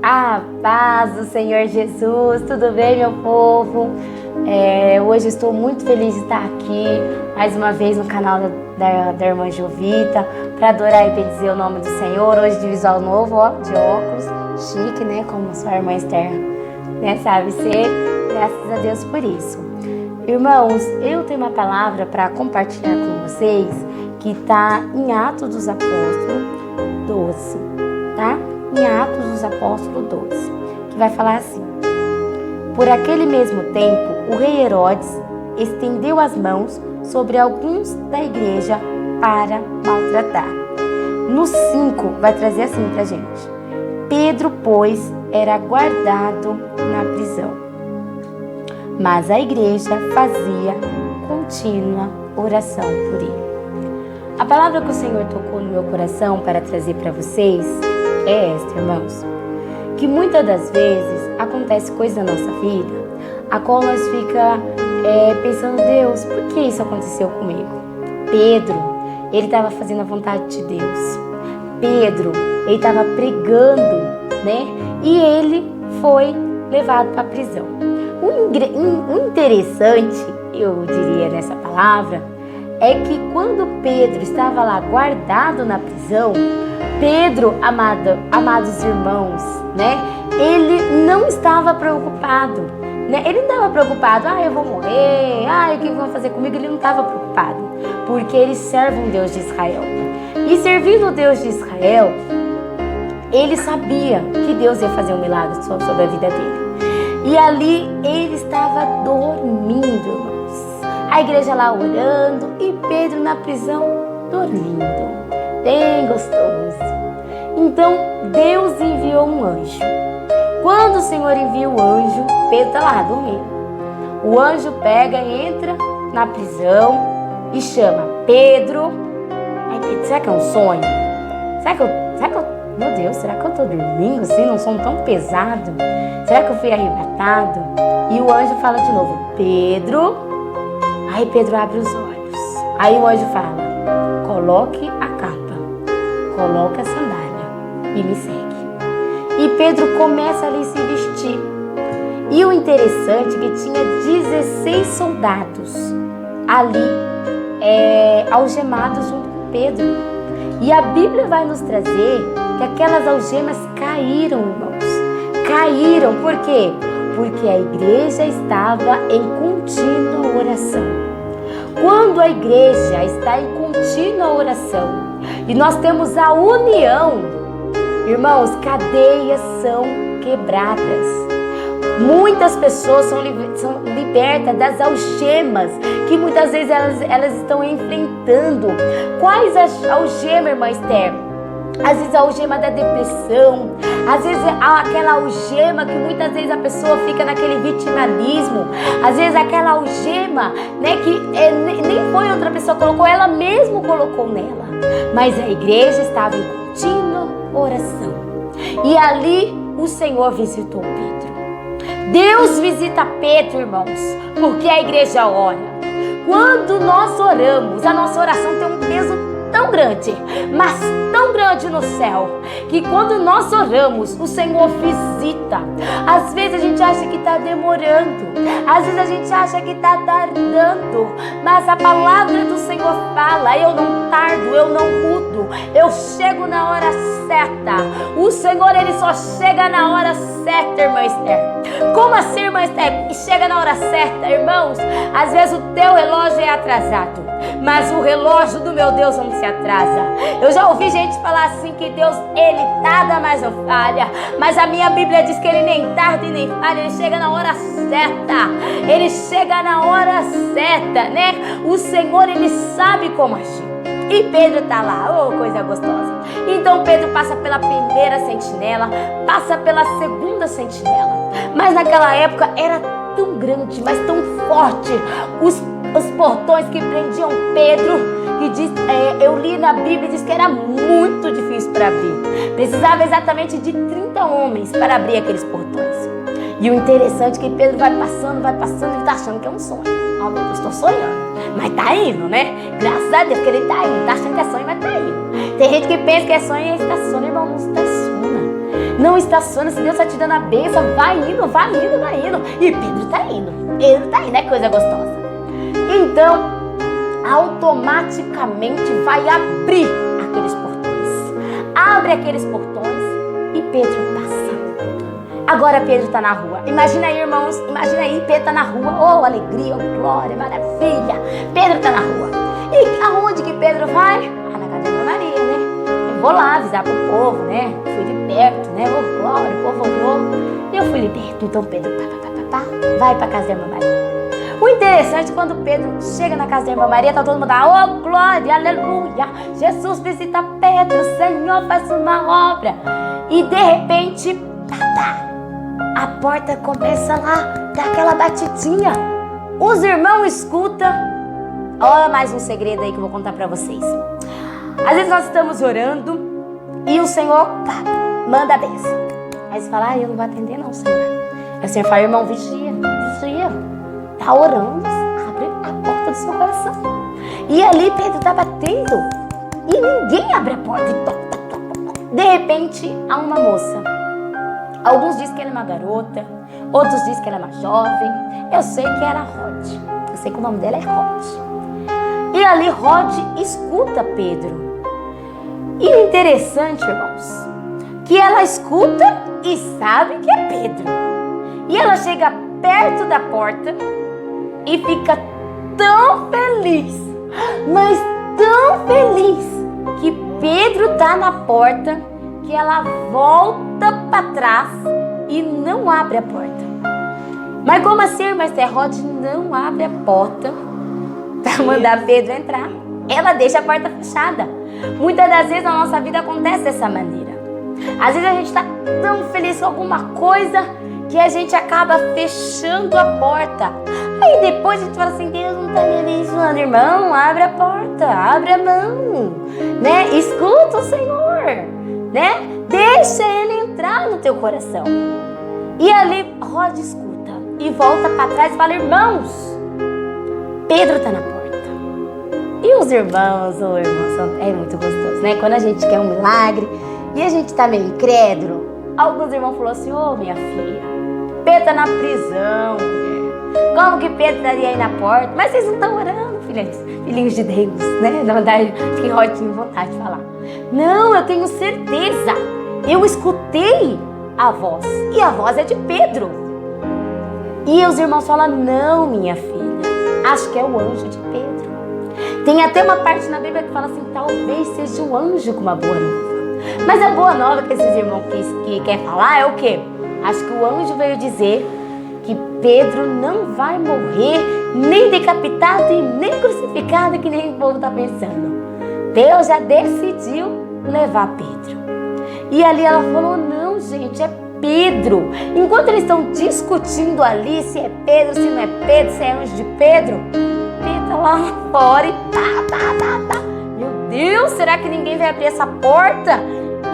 A paz do Senhor Jesus, tudo bem, meu povo? Hoje estou muito feliz de estar aqui mais uma vez no canal da irmã Jovita para adorar e bendizer o nome do Senhor. Hoje de visual novo, ó, de óculos, chique, né? Como sua irmã Esther, né, sabe ser. Graças a Deus por isso. Irmãos, eu tenho uma palavra para compartilhar com vocês que está em Atos dos Apóstolos 12, tá? Em Atos dos Apóstolos 12, que vai falar assim: por aquele mesmo tempo, o rei Herodes estendeu as mãos sobre alguns da igreja para maltratar. No 5 vai trazer assim pra gente: Pedro, pois, era guardado na prisão, mas a igreja fazia contínua oração por ele. A palavra que o Senhor tocou no meu coração para trazer para vocês é esta, irmãos, que muitas das vezes acontece coisa na nossa vida, a qual nós fica pensando: Deus, por que isso aconteceu comigo? Pedro, ele estava fazendo a vontade de Deus. Pedro, ele estava pregando, né? E ele foi levado para a prisão. O interessante, eu diria nessa palavra, é que quando Pedro estava lá guardado na prisão, Pedro, amados irmãos, né? Ele não estava preocupado, né? Ele não estava preocupado: eu vou morrer, o que vão fazer comigo? Ele não estava preocupado, porque ele serve um Deus de Israel. E servindo o Deus de Israel, ele sabia que Deus ia fazer um milagre sobre a vida dele. E ali ele estava dormindo, irmãos. A igreja lá orando e Pedro na prisão dormindo. Bem gostoso. Então Deus enviou um anjo. Quando o Senhor envia o anjo, Pedro está lá dormindo. O anjo pega, entra na prisão e chama: Pedro. Aí Pedro: será que é um sonho? Meu Deus, será que eu estou dormindo assim, num sono tão pesado? Será que eu fui arrebatado? E o anjo fala de novo: Pedro. Aí Pedro abre os olhos. Aí o anjo fala: coloque a capa, coloque a sandália e me segue. E Pedro começa ali a se vestir. E o interessante é que tinha 16 soldados ali algemados junto com Pedro. E a Bíblia vai nos trazer que aquelas algemas caíram, irmãos. Caíram, por quê? Porque a igreja estava em contínua oração. Quando a igreja está em contínua oração e nós temos a união, irmãos, cadeias são quebradas. Muitas pessoas são libertas das algemas que muitas vezes elas estão enfrentando. Quais as algemas, irmã Esther? Às vezes a algema da depressão, às vezes aquela algema que muitas vezes a pessoa fica naquele vitimalismo, às vezes aquela algema, né, que nem foi outra pessoa que colocou, ela mesma colocou nela. Mas a igreja estava em contínua oração. E ali o Senhor visitou Pedro. Deus visita Pedro, irmãos, porque a igreja ora. Quando nós oramos, a nossa oração tem um peso tão grande, mas tão grande no céu, que quando nós oramos, o Senhor visita. Às vezes a gente acha que está demorando, às vezes a gente acha que está tardando, mas a palavra do Senhor fala: eu não tardo, eu não mudo, eu chego na hora certa. O Senhor, Ele só chega na hora certa, irmã Esther. Como assim, irmã Esther? Chega na hora certa, irmãos. Às vezes o teu relógio é atrasado, mas o relógio do meu Deus não se atrasa. Eu já ouvi gente falar assim que Deus, Ele tarda, mas não falha. Mas a minha Bíblia diz que Ele nem tarda e nem falha. Ele chega na hora certa. Ele chega na hora certa, né? O Senhor, Ele sabe como agir. E Pedro está lá, coisa gostosa. Então Pedro passa pela primeira sentinela, passa pela segunda sentinela. Mas naquela época era tão grande, mas tão forte, os portões que prendiam Pedro, que diz, eu li na Bíblia, diz que era muito difícil para abrir. Precisava exatamente de 30 homens para abrir aqueles portões. E o interessante é que Pedro vai passando e está achando que é um sonho. Meu Deus, estou sonhando. Mas tá indo, né? Graças a Deus que ele tá indo. Tá achando que é sonho, mas tá indo. Tem gente que pensa que é sonho e estaciona, irmão, não estaciona. Não estaciona, se Deus está te dando a bênção, vai indo, vai indo, vai indo. E Pedro está indo, é coisa gostosa. Então, automaticamente vai abrir aqueles portões. Abre aqueles portões e Pedro passa. Agora Pedro está na rua. Imagina aí, irmãos, imagina aí, Pedro está na rua. Oh, alegria, oh, glória, maravilha. Pedro está na rua. E aonde que Pedro vai? Ah, na casa da irmã Maria, né? Eu vou lá avisar pro povo, né? Fui liberto, né? Oh, glória, o povo orou. E eu fui liberto. Então Pedro vai para casa da irmã Maria. O interessante é quando Pedro chega na casa da irmã Maria, tá todo mundo lá, oh glória, aleluia, Jesus visita Pedro, Senhor faz uma obra. E de repente, a porta começa lá, dá aquela batidinha. Os irmãos escutam. Olha mais um segredo aí que eu vou contar pra vocês. Às vezes nós estamos orando e o Senhor manda a bênção. Aí você fala, eu não vou atender não, Senhor. Aí o Senhor fala, irmão, vigia. Tá orando, abre a porta do seu coração. E ali Pedro tá batendo e ninguém abre a porta. De repente, há uma moça. Alguns dizem que ela é uma garota, outros dizem que ela é uma jovem. Eu sei que era Rod. Eu sei que o nome dela é Rod. E ali Rod escuta Pedro. E o interessante, irmãos, que ela escuta e sabe que é Pedro. E ela chega perto da porta e fica tão feliz, mas tão feliz, que Pedro tá na porta, que ela volta para trás e não abre a porta. Mas como assim, Master Rod não abre a porta para mandar Pedro entrar? Ela deixa a porta fechada. Muitas das vezes na nossa vida acontece dessa maneira. Às vezes a gente está tão feliz com alguma coisa que a gente acaba fechando a porta. Aí depois a gente fala assim, Deus não está me abençoando. Irmão, abre a porta, abre a mão, né? Escuta o Senhor, né? Deixa Ele entrar no teu coração. E ali Rod escuta e volta para trás e fala, irmãos, Pedro está na porta. E os irmãos, é muito gostoso, né? Quando a gente quer um milagre e a gente está meio incrédulo, alguns irmãos falaram assim, minha filha, Pedro está na prisão, mulher. Como que Pedro estaria aí na porta? Mas vocês não estão orando, filhinhos de Deus, né? Na verdade, fiquei ótimo vontade de falar. Não, eu tenho certeza. Eu escutei a voz. E a voz é de Pedro. E os irmãos falam, não, minha filha, acho que é o anjo de Pedro. Tem até uma parte na Bíblia que fala assim, talvez seja o anjo com uma boa nova. Mas a boa nova que esses irmãos que quer falar é o quê? Acho que o anjo veio dizer que Pedro não vai morrer nem decapitado e nem crucificado, que nem o povo está pensando. Deus já decidiu levar Pedro. E ali ela falou, não, gente, é Pedro. Enquanto eles estão discutindo ali se é Pedro, se não é Pedro, se é anjo de Pedro, Pedro está lá fora e tá. Meu Deus, será que ninguém vai abrir essa porta?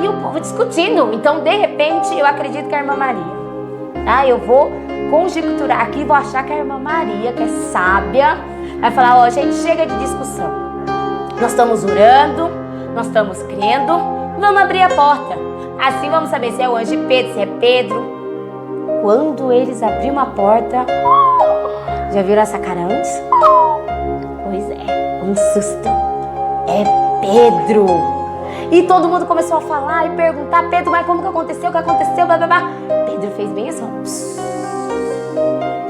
E o povo discutindo. Então, de repente, eu acredito que é a irmã Maria. Tá? Eu vou conjecturar aqui, vou achar que é a irmã Maria, que é sábia, vai falar, gente, chega de discussão. Nós estamos orando, nós estamos crendo, vamos abrir a porta. Assim vamos saber se é o anjo de Pedro, se é Pedro. Quando eles abriram a porta, já viram essa cara antes? Pois é, um susto. É Pedro. E todo mundo começou a falar e perguntar, Pedro, mas como que aconteceu? O que aconteceu? Blá, blá, blá. Pedro fez bem assim,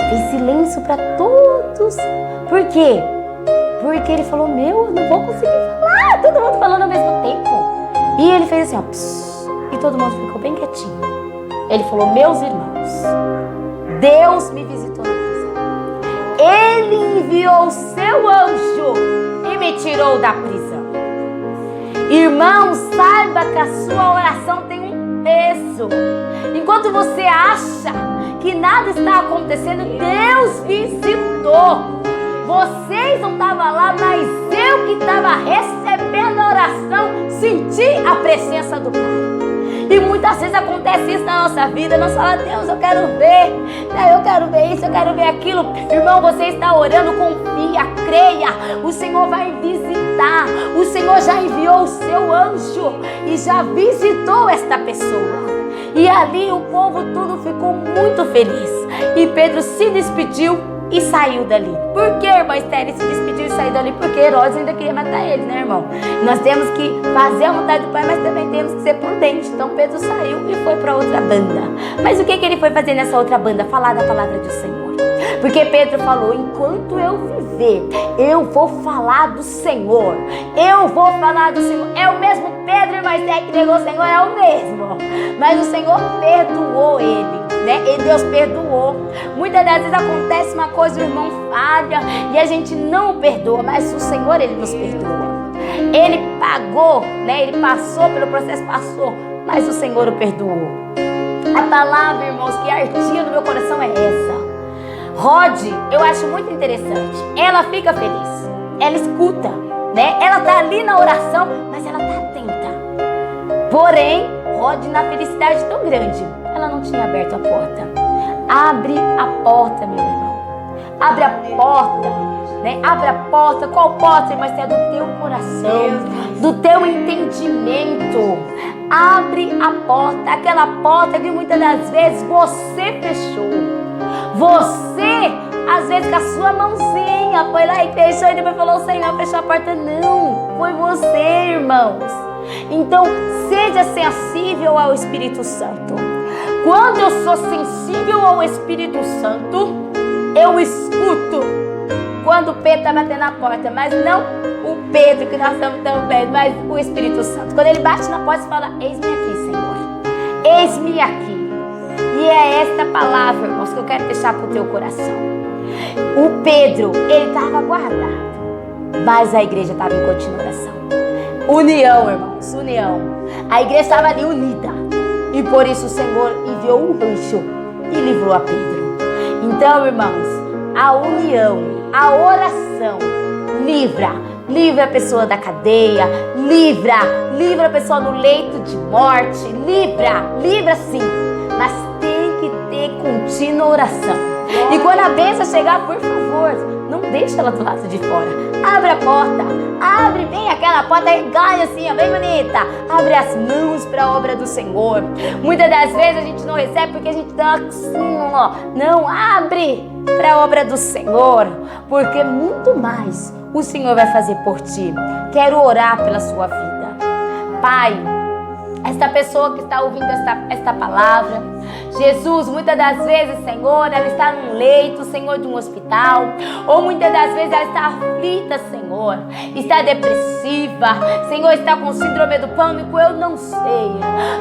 fez silêncio para todos. Por quê? Porque ele falou, eu não vou conseguir falar. Todo mundo falando ao mesmo tempo. E ele fez assim, e todo mundo ficou bem quietinho. Ele falou, meus irmãos, Deus me visitou na prisão. Ele enviou o seu anjo e me tirou da prisão. Irmão, saiba que a sua oração tem um peso. Enquanto você acha que nada está acontecendo, Deus visitou. Vocês não estavam lá, mas eu que estava recebendo a oração, senti a presença do Pai. E muitas vezes acontece isso na nossa vida. Nós falamos, Deus, eu quero ver, eu quero ver isso, eu quero ver aquilo. Irmão, você está orando, confia, creia. O Senhor vai visitar. O Senhor já enviou o seu anjo e já visitou esta pessoa. E ali o povo tudo ficou muito feliz. E Pedro se despediu e saiu dali. Por que, irmã Esther, ele se despediu e saiu dali? Porque Herodes ainda queria matar ele, né, irmão? Nós temos que fazer a vontade do Pai, mas também temos que ser prudentes. Então Pedro saiu e foi para outra banda. Mas o que ele foi fazer nessa outra banda? Falar da palavra do Senhor. Porque Pedro falou: enquanto eu viver, eu vou falar do Senhor. Eu vou falar do Senhor. É o mesmo Pedro, irmã Esther, que negou o Senhor, é o mesmo. Mas o Senhor perdoou ele, né? E Deus perdoou. Muitas das vezes acontece uma coisa, o irmão falha e a gente não perdoa, mas o Senhor, ele nos perdoa. Ele pagou, né? Ele passou pelo processo, passou, mas o Senhor o perdoou. A palavra, irmãos, que ardia no meu coração é essa. Rod, eu acho muito interessante. Ela fica feliz, ela escuta, né? Ela tá ali na oração, mas ela tá atenta. Porém, Rod, na felicidade tão grande, ela não tinha aberto a porta. Abre a porta, meu irmão. Abre a porta, né? Abre a porta. Qual porta, irmã? É do teu coração, do teu entendimento. Abre a porta, aquela porta que muitas das vezes você fechou. Você, às vezes, com a sua mãozinha foi lá e fechou e depois falou: Senhor, fechou a porta. Não, foi você, irmãos. Então, seja sensível ao Espírito Santo. Quando eu sou sensível ao Espírito Santo, eu escuto quando o Pedro está batendo na porta, mas não o Pedro que nós estamos tão vendo, mas o Espírito Santo. Quando ele bate na porta, você fala: eis-me aqui, Senhor. Eis-me aqui. E é esta palavra, irmãos, que eu quero deixar para o teu coração. O Pedro, ele estava guardado, mas a igreja estava em continuação. União, irmãos, união. A igreja estava ali unida. E por isso o Senhor enviou um anjo e livrou a Pedro. Então, irmãos, a união, a oração, livra a pessoa da cadeia, livra a pessoa no leito de morte, livra sim, mas tem que ter contínua oração. E quando a bênção chegar, por favor, não deixa ela do lado de fora. Abre a porta, abre bem aquela porta, ganha assim, ó, bem bonita. Abre as mãos para a obra do Senhor. Muitas das vezes a gente não recebe porque a gente tá assim, ó. Não, abre para a obra do Senhor, porque muito mais o Senhor vai fazer por ti. Quero orar pela sua vida. Pai, esta pessoa que está ouvindo esta palavra, Jesus, muitas das vezes, Senhor, ela está num leito, Senhor, de um hospital, ou muitas das vezes ela está aflita, Senhor, está depressiva, Senhor, está com síndrome do pânico, eu não sei,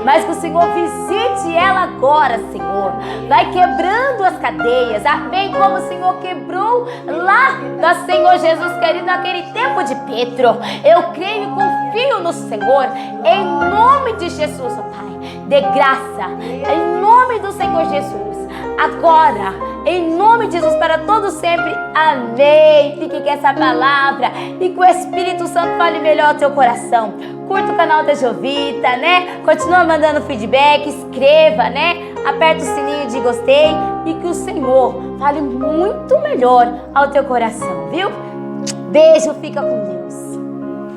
mas que o Senhor visite ela agora, Senhor, vai quebrando as cadeias, bem como o Senhor quebrou lá, Senhor Jesus querido, naquele tempo de Pedro. Eu creio e confio no Senhor, em nome de Jesus, ó Pai. De graça, em nome do Senhor Jesus, agora, em nome de Jesus, para todos sempre, amém. Fique com essa palavra e que o Espírito Santo fale melhor ao teu coração. Curta o canal da Jovita, né? Continua mandando feedback, escreva, né? Aperta o sininho de gostei e que o Senhor fale muito melhor ao teu coração, viu? Beijo, fica com Deus.